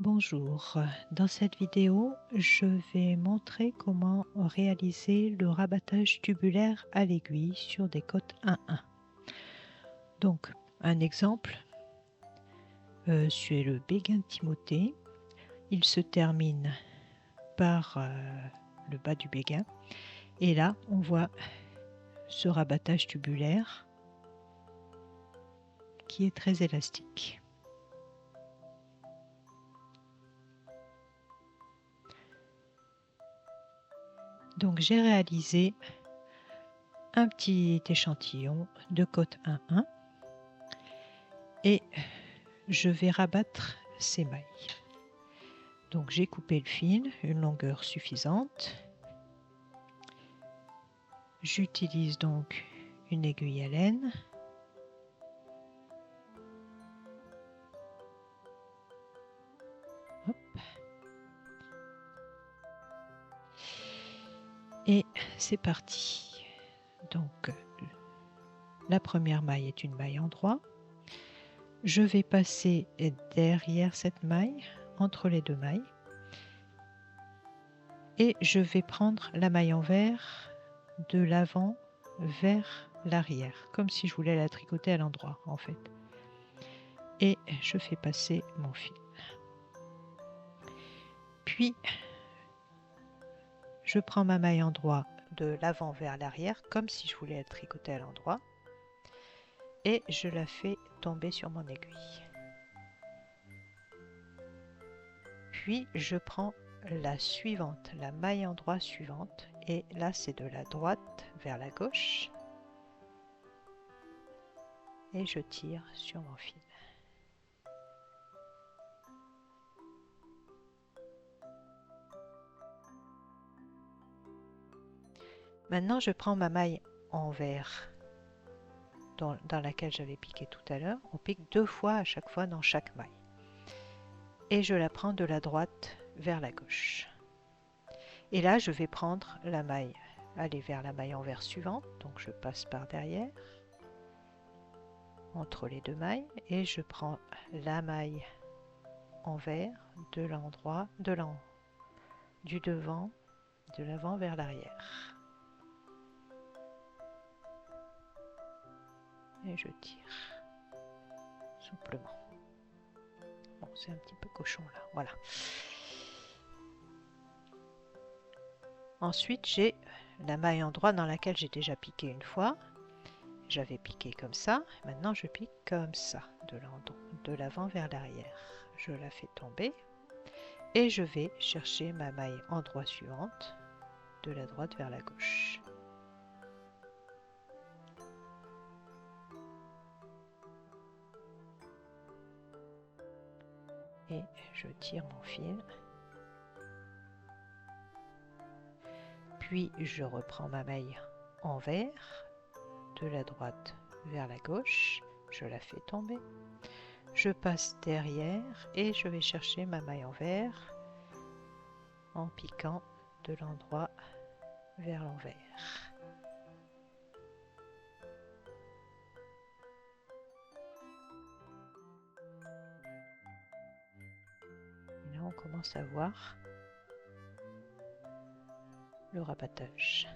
Bonjour, dans cette vidéo, je vais montrer comment réaliser le rabattage tubulaire à l'aiguille sur des côtes 1-1. Donc, un exemple, c'est le béguin de Timothée. Il se termine par le bas du béguin. Et là, on voit ce rabattage tubulaire qui est très élastique. Donc j'ai réalisé un petit échantillon de côte 1-1 et je vais rabattre ces mailles. Donc j'ai coupé le fil, une longueur suffisante. J'utilise donc une aiguille à laine. Hop. Et c'est parti. Donc la première maille est une maille en droit. Je vais passer derrière cette maille, entre les deux mailles. Et je vais prendre la maille envers de l'avant vers l'arrière, comme si je voulais la tricoter à l'endroit en fait. Et je fais passer mon fil. Puis, je prends ma maille en droit de l'avant vers l'arrière, comme si je voulais la tricoter à l'endroit. Et je la fais tomber sur mon aiguille. Puis, je prends la suivante, la maille en droit suivante. Et là, c'est de la droite vers la gauche. Et je tire sur mon fil. Maintenant, je prends ma maille envers dans laquelle j'avais piqué tout à l'heure. On pique 2 fois à chaque fois dans chaque maille. Et je la prends de la droite vers la gauche. Et là, je vais prendre la maille, aller vers la maille envers suivante. Donc, je passe par derrière, entre les deux mailles, et je prends la maille envers de l'endroit, du devant, de l'avant vers l'arrière. Et je tire souplement. Bon, c'est un petit peu cochon là, voilà. Ensuite, j'ai la maille en droit dans laquelle j'ai déjà piqué une fois. J'avais piqué comme ça. Maintenant, je pique comme ça, de l'avant vers l'arrière. Je la fais tomber et je vais chercher ma maille en droit suivante, de la droite vers la gauche. Et je tire mon fil. Puis je reprends ma maille envers, de la droite vers la gauche. Je la fais tomber. Je passe derrière et je vais chercher ma maille envers en piquant de l'endroit vers l'envers. Et là, on commence à voir le rabattage.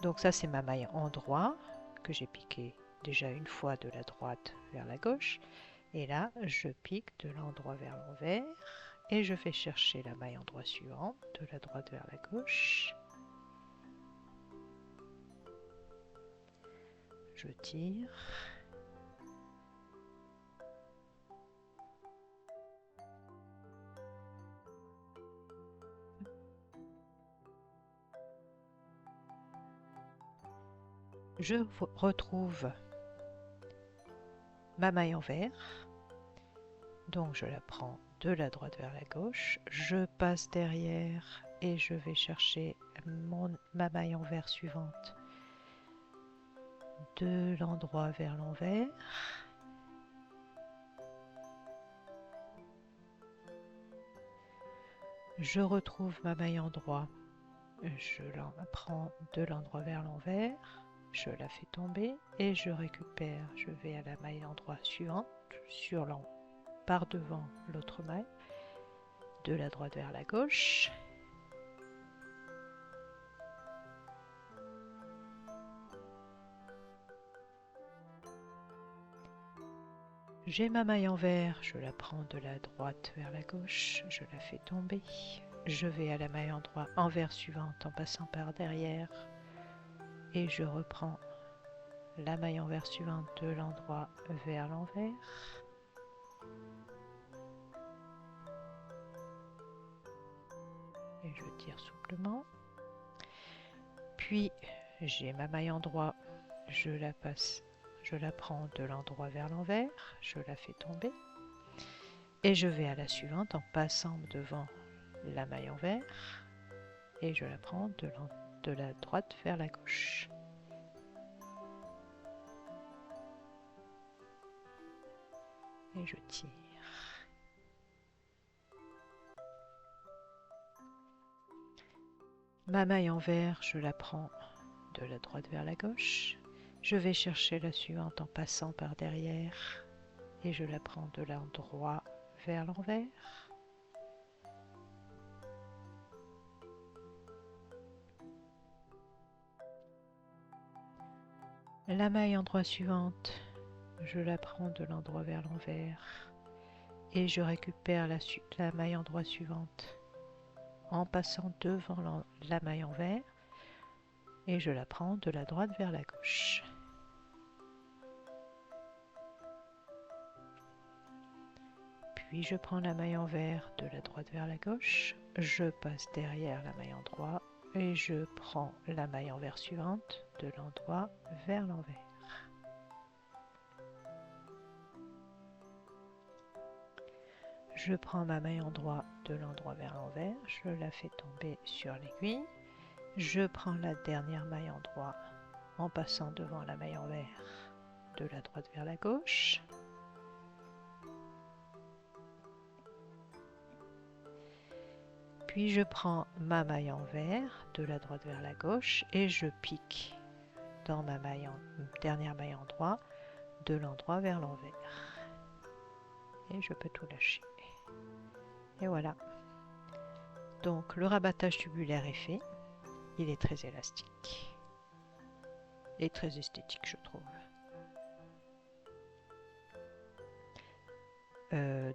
Donc ça, c'est ma maille en droit que j'ai piqué déjà une fois de la droite vers la gauche. Et là, je pique de l'endroit vers l'envers et je vais chercher la maille en droit suivante, de la droite vers la gauche. Je tire. Je retrouve ma maille envers. Donc je la prends de la droite vers la gauche. Je passe derrière et je vais chercher ma maille envers suivante de l'endroit vers l'envers. Je retrouve ma maille en droit, je la prends de l'endroit vers l'envers, je la fais tomber et je récupère, je vais à la maille en droit suivante, par devant l'autre maille, de la droite vers la gauche. J'ai ma maille envers, je la prends de la droite vers la gauche, je la fais tomber. Je vais à la maille envers suivante en passant par derrière et je reprends la maille envers suivante de l'endroit vers l'envers. Et je tire souplement. Puis j'ai ma maille endroit, je la prends de l'endroit vers l'envers, je la fais tomber. Et je vais à la suivante en passant devant la maille envers et je la prends de la droite vers la gauche. Et je tire. Ma maille envers, je la prends de la droite vers la gauche. Je vais chercher la suivante en passant par derrière et je la prends de l'endroit vers l'envers. La maille endroit suivante, je la prends de l'endroit vers l'envers et je récupère la maille endroit suivante en passant devant la maille envers et je la prends de la droite vers la gauche. Puis je prends la maille envers de la droite vers la gauche, je passe derrière la maille endroit et je prends la maille envers suivante de l'endroit vers l'envers. Je prends ma maille endroit de l'endroit vers l'envers, je la fais tomber sur l'aiguille. Je prends la dernière maille endroit en passant devant la maille envers de la droite vers la gauche. Puis je prends ma maille envers de la droite vers la gauche et je pique dans ma dernière maille endroit de l'endroit vers l'envers. Et je peux tout lâcher. Et voilà. Donc le rabattage tubulaire est fait. Il est très élastique et très esthétique, je trouve.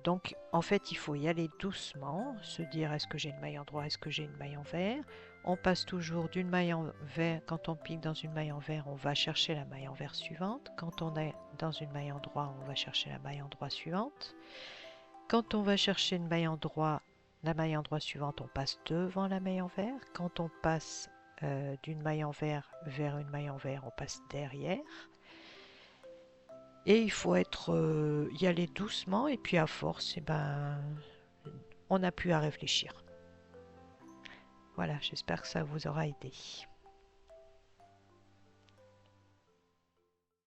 Donc en fait il faut y aller doucement, se dire est-ce que j'ai une maille endroit, est-ce que j'ai une maille envers. On passe toujours d'une maille envers, quand on pique dans une maille envers, on va chercher la maille envers suivante. Quand on est dans une maille endroit, on va chercher la maille endroit suivante. Quand on va chercher une maille endroit, la maille endroit suivante, on passe devant la maille envers. Quand on passe d'une maille envers vers une maille envers, on passe derrière. Et il faut y aller doucement et puis à force, on n'a plus à réfléchir. Voilà, j'espère que ça vous aura aidé.